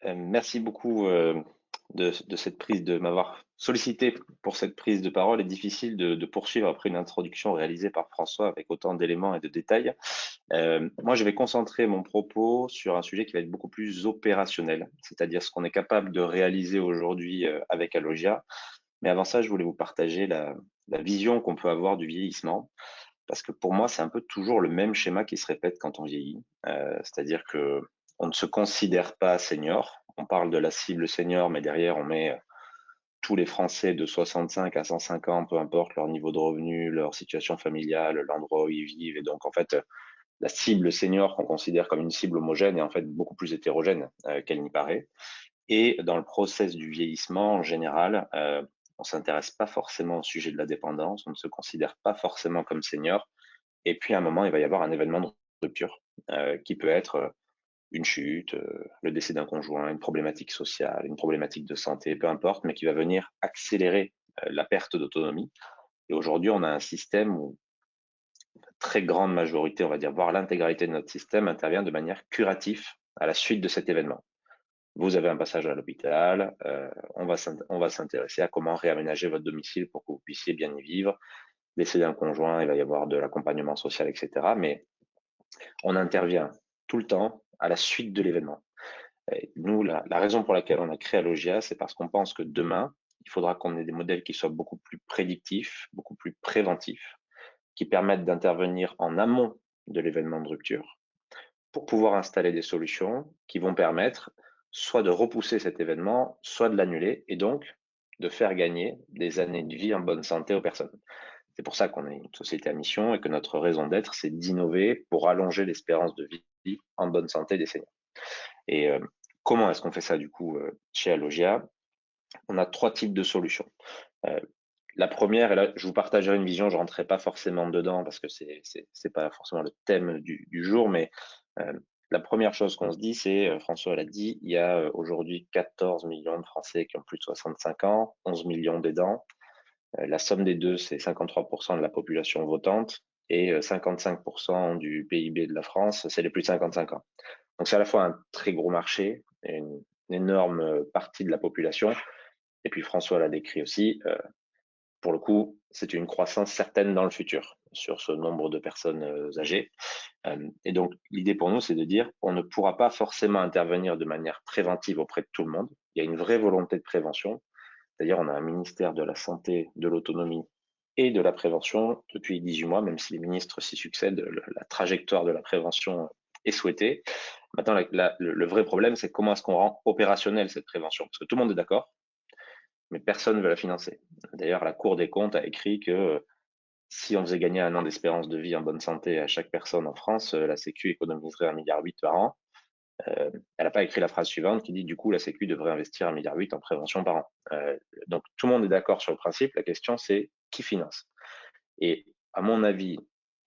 Merci beaucoup de cette prise, de m'avoir sollicité pour cette prise de parole. Il est difficile de poursuivre après une introduction réalisée par François avec autant d'éléments et de détails. Moi, je vais concentrer mon propos sur un sujet qui va être beaucoup plus opérationnel, c'est-à-dire ce qu'on est capable de réaliser aujourd'hui avec Alogia. Mais avant ça, je voulais vous partager la vision qu'on peut avoir du vieillissement, parce que pour moi, c'est un peu toujours le même schéma qui se répète quand on vieillit. C'est-à-dire que on ne se considère pas senior. On parle de la cible senior, mais derrière, on met tous les Français de 65 à 105 ans, peu importe leur niveau de revenu, leur situation familiale, l'endroit où ils vivent. Et donc, en fait, la cible senior qu'on considère comme une cible homogène est en fait beaucoup plus hétérogène qu'elle n'y paraît. Et dans le process du vieillissement, en général, on s'intéresse pas forcément au sujet de la dépendance, on ne se considère pas forcément comme senior. Et puis à un moment, il va y avoir un événement de rupture qui peut être une chute, le décès d'un conjoint, une problématique sociale, une problématique de santé, peu importe, mais qui va venir accélérer la perte d'autonomie. Et aujourd'hui, on a un système où la très grande majorité, on va dire, voire l'intégralité de notre système intervient de manière curative à la suite de cet événement. Vous avez un passage à l'hôpital, on va s'intéresser à comment réaménager votre domicile pour que vous puissiez bien y vivre. Décès d'un conjoint, il va y avoir de l'accompagnement social, etc. Mais on intervient tout le temps à la suite de l'événement. Et nous, la raison pour laquelle on a créé Alogia, c'est parce qu'on pense que demain, il faudra qu'on ait des modèles qui soient beaucoup plus prédictifs, beaucoup plus préventifs, qui permettent d'intervenir en amont de l'événement de rupture pour pouvoir installer des solutions qui vont permettre soit de repousser cet événement, soit de l'annuler et donc de faire gagner des années de vie en bonne santé aux personnes. C'est pour ça qu'on est une société à mission et que notre raison d'être, c'est d'innover pour allonger l'espérance de vie en bonne santé des seniors. Et comment est-ce qu'on fait ça du coup chez Alogia? On a trois types de solutions. Euh, la première, et là je vous partagerai une vision, je ne rentrerai pas forcément dedans parce que c'est pas forcément le thème du jour, mais euh, la première chose qu'on se dit, c'est, François l'a dit, il y a aujourd'hui 14 millions de Français qui ont plus de 65 ans, 11 millions d'aidants. La somme des deux, c'est 53% de la population votante et 55% du PIB de la France, c'est les plus de 55 ans. Donc c'est à la fois un très gros marché, une énorme partie de la population, et puis François l'a décrit aussi, pour le coup, c'est une croissance certaine dans le futur sur ce nombre de personnes âgées. Et donc l'idée pour nous, c'est de dire on ne pourra pas forcément intervenir de manière préventive auprès de tout le monde. Il y a une vraie volonté de prévention, c'est-à-dire on a un ministère de la Santé, de l'Autonomie et de la prévention depuis 18 mois, même si les ministres s'y succèdent, la trajectoire de la prévention est souhaitée. Maintenant, le vrai problème, c'est comment est-ce qu'on rend opérationnelle cette prévention? Parce que tout le monde est d'accord, mais personne ne veut la financer. D'ailleurs, la Cour des comptes a écrit que si on faisait gagner un an d'espérance de vie en bonne santé à chaque personne en France, la Sécu économiserait 1,8 milliard par an. Elle n'a pas écrit la phrase suivante qui dit du coup la Sécu devrait investir 1,8 milliard en prévention par an. Donc tout le monde est d'accord sur le principe. La question c'est qui finance. Et à mon avis,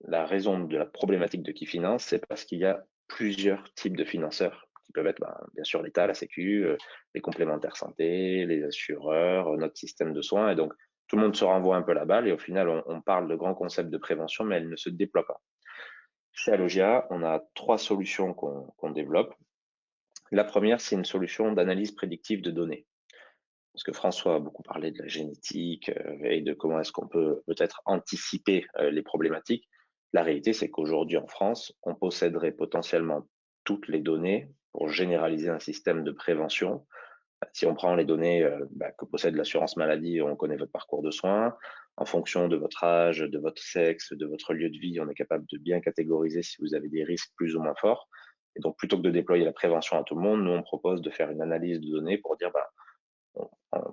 la raison de la problématique de qui finance, c'est parce qu'il y a plusieurs types de financeurs qui peuvent être bien sûr l'État, la Sécu, les complémentaires santé, les assureurs, notre système de soins. Et donc tout le monde se renvoie un peu la balle et au final on parle de grands concepts de prévention, mais elles ne se déploient pas. Chez Alogia, on a trois solutions qu'on développe. La première, c'est une solution d'analyse prédictive de données. Parce que François a beaucoup parlé de la génétique et de comment est-ce qu'on peut peut-être anticiper les problématiques. La réalité, c'est qu'aujourd'hui en France, on posséderait potentiellement toutes les données pour généraliser un système de prévention. Si on prend les données que possède l'assurance maladie, on connaît votre parcours de soins. En fonction de votre âge, de votre sexe, de votre lieu de vie, on est capable de bien catégoriser si vous avez des risques plus ou moins forts. Et donc, plutôt que de déployer la prévention à tout le monde, nous, on propose de faire une analyse de données pour dire,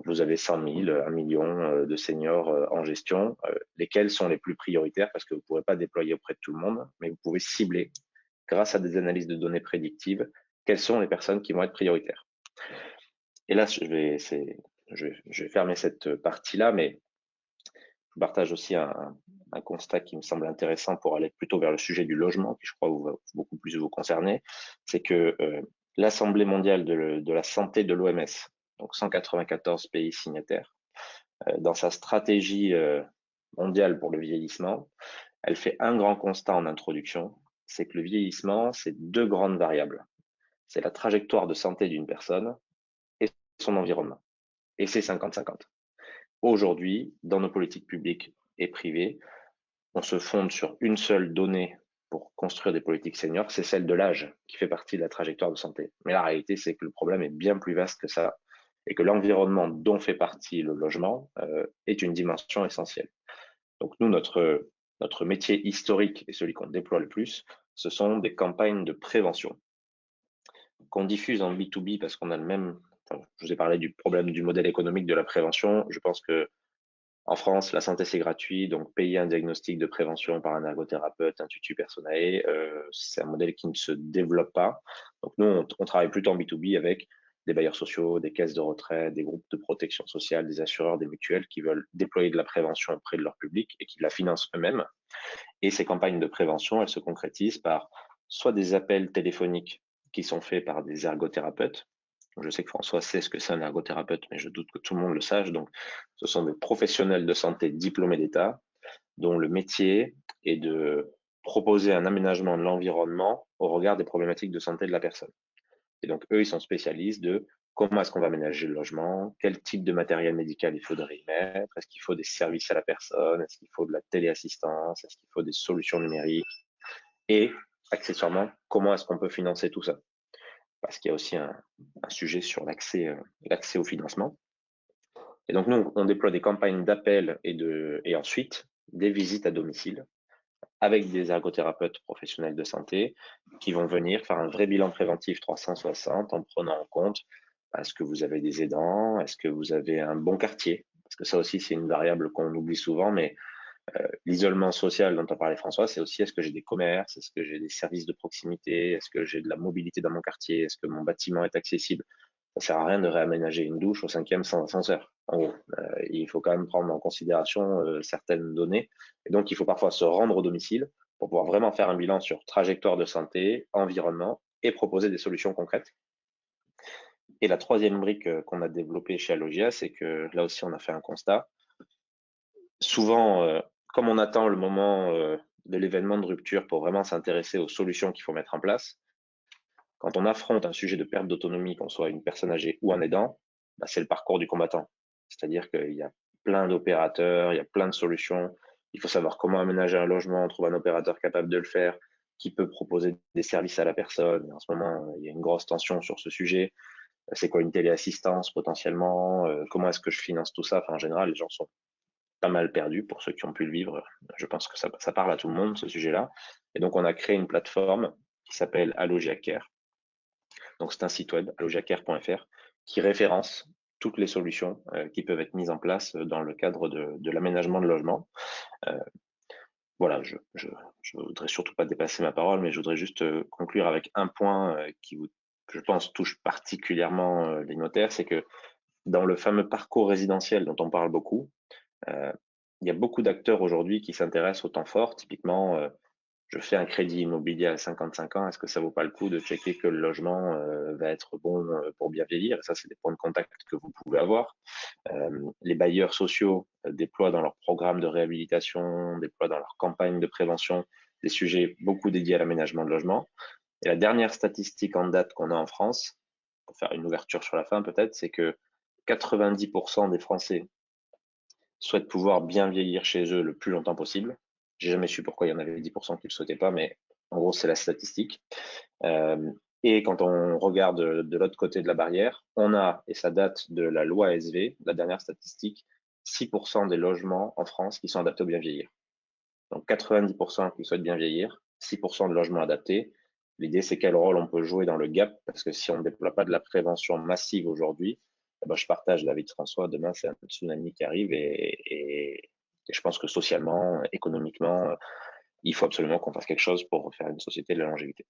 vous avez 100 000, 1 million de seniors en gestion, lesquels sont les plus prioritaires parce que vous ne pourrez pas déployer auprès de tout le monde, mais vous pouvez cibler, grâce à des analyses de données prédictives, quelles sont les personnes qui vont être prioritaires. Et là, je vais fermer cette partie-là, mais je partage aussi un constat qui me semble intéressant pour aller plutôt vers le sujet du logement, qui je crois va beaucoup plus vous concerner, c'est que l'Assemblée mondiale de la santé de l'OMS, donc 194 pays signataires, dans sa stratégie mondiale pour le vieillissement, elle fait un grand constat en introduction, c'est que le vieillissement, c'est deux grandes variables. c'est la trajectoire de santé d'une personne et son environnement. Et c'est 50-50. Aujourd'hui, dans nos politiques publiques et privées, on se fonde sur une seule donnée pour construire des politiques seniors, c'est celle de l'âge qui fait partie de la trajectoire de santé. Mais la réalité, c'est que le problème est bien plus vaste que ça et que l'environnement dont fait partie le logement est une dimension essentielle. Donc nous, notre métier historique et celui qu'on déploie le plus, ce sont des campagnes de prévention qu'on diffuse en B2B parce qu'on a le même. Enfin, je vous ai parlé du problème du modèle économique de la prévention. Je pense que en France, la santé c'est gratuit, donc payer un diagnostic de prévention par un ergothérapeute, un tutu personae, c'est un modèle qui ne se développe pas. Donc nous, on travaille plutôt en B2B avec des bailleurs sociaux, des caisses de retraite, des groupes de protection sociale, des assureurs, des mutuelles qui veulent déployer de la prévention auprès de leur public et qui la financent eux-mêmes. Et ces campagnes de prévention, elles se concrétisent par soit des appels téléphoniques qui sont faits par des ergothérapeutes. Je sais que François sait ce que c'est un ergothérapeute, mais je doute que tout le monde le sache. Donc, ce sont des professionnels de santé diplômés d'État dont le métier est de proposer un aménagement de l'environnement au regard des problématiques de santé de la personne. Et donc, eux, ils sont spécialistes de comment est-ce qu'on va aménager le logement, quel type de matériel médical il faudrait y mettre, est-ce qu'il faut des services à la personne, est-ce qu'il faut de la téléassistance, est-ce qu'il faut des solutions numériques, et accessoirement, comment est-ce qu'on peut financer tout ça. Parce qu'il y a aussi un sujet sur l'accès au financement. Et donc, nous, on déploie des campagnes d'appel et ensuite des visites à domicile avec des ergothérapeutes professionnels de santé qui vont venir faire un vrai bilan préventif 360 en prenant en compte est-ce que vous avez des aidants, est-ce que vous avez un bon quartier, parce que ça aussi c'est une variable qu'on oublie souvent, mais l'isolement social dont a parlé François, c'est aussi est-ce que j'ai des commerces, est-ce que j'ai des services de proximité, est-ce que j'ai de la mobilité dans mon quartier, est-ce que mon bâtiment est accessible. Ça sert à rien de réaménager une douche au 5e sans ascenseur. En gros, il faut quand même prendre en considération certaines données. Et donc, il faut parfois se rendre au domicile pour pouvoir vraiment faire un bilan sur trajectoire de santé, environnement et proposer des solutions concrètes. Et la troisième brique qu'on a développée chez Alogia, c'est que là aussi, on a fait un constat. Souvent, comme on attend le moment de l'événement de rupture pour vraiment s'intéresser aux solutions qu'il faut mettre en place, quand on affronte un sujet de perte d'autonomie, qu'on soit une personne âgée ou un aidant, bah, c'est le parcours du combattant. C'est-à-dire qu'il y a plein d'opérateurs, il y a plein de solutions. Il faut savoir comment aménager un logement, trouver un opérateur capable de le faire, qui peut proposer des services à la personne. Et en ce moment, il y a une grosse tension sur ce sujet. C'est quoi une téléassistance potentiellement? Comment est-ce que je finance tout ça? Enfin, en général, les gens sont pas mal perdus pour ceux qui ont pu le vivre. Je pense que ça parle à tout le monde, ce sujet-là. Et donc, on a créé une plateforme qui s'appelle Alogia Care. Donc, c'est un site web, allogiacare.fr, qui référence toutes les solutions qui peuvent être mises en place dans le cadre de l'aménagement de logement. Voilà, je voudrais surtout pas dépasser ma parole, mais je voudrais juste conclure avec un point qui vous, je pense, touche particulièrement les notaires, c'est que dans le fameux parcours résidentiel dont on parle beaucoup, il y a beaucoup d'acteurs aujourd'hui qui s'intéressent au temps fort. Typiquement, je fais un crédit immobilier à 55 ans, est-ce que ça vaut pas le coup de checker que le logement va être bon pour bien vieillir? Et ça, c'est des points de contact que vous pouvez avoir. Les bailleurs sociaux déploient dans leur programme de réhabilitation, déploient dans leur campagne de prévention des sujets beaucoup dédiés à l'aménagement de logement. Et la dernière statistique en date qu'on a en France, pour faire une ouverture sur la fin peut-être, c'est que 90% des Français souhaitent pouvoir bien vieillir chez eux le plus longtemps possible. J'ai jamais su pourquoi il y en avait 10% qui ne le souhaitaient pas, mais en gros, c'est la statistique. Et quand on regarde de l'autre côté de la barrière, on a, et ça date de la loi ASV, la dernière statistique, 6% des logements en France qui sont adaptés au bien vieillir. Donc 90% qui souhaitent bien vieillir, 6% de logements adaptés. L'idée, c'est quel rôle on peut jouer dans le gap, parce que si on ne déploie pas de la prévention massive aujourd'hui, eh ben, je partage l'avis de François, demain c'est un tsunami qui arrive et je pense que socialement, économiquement, il faut absolument qu'on fasse quelque chose pour faire une société de la longévité.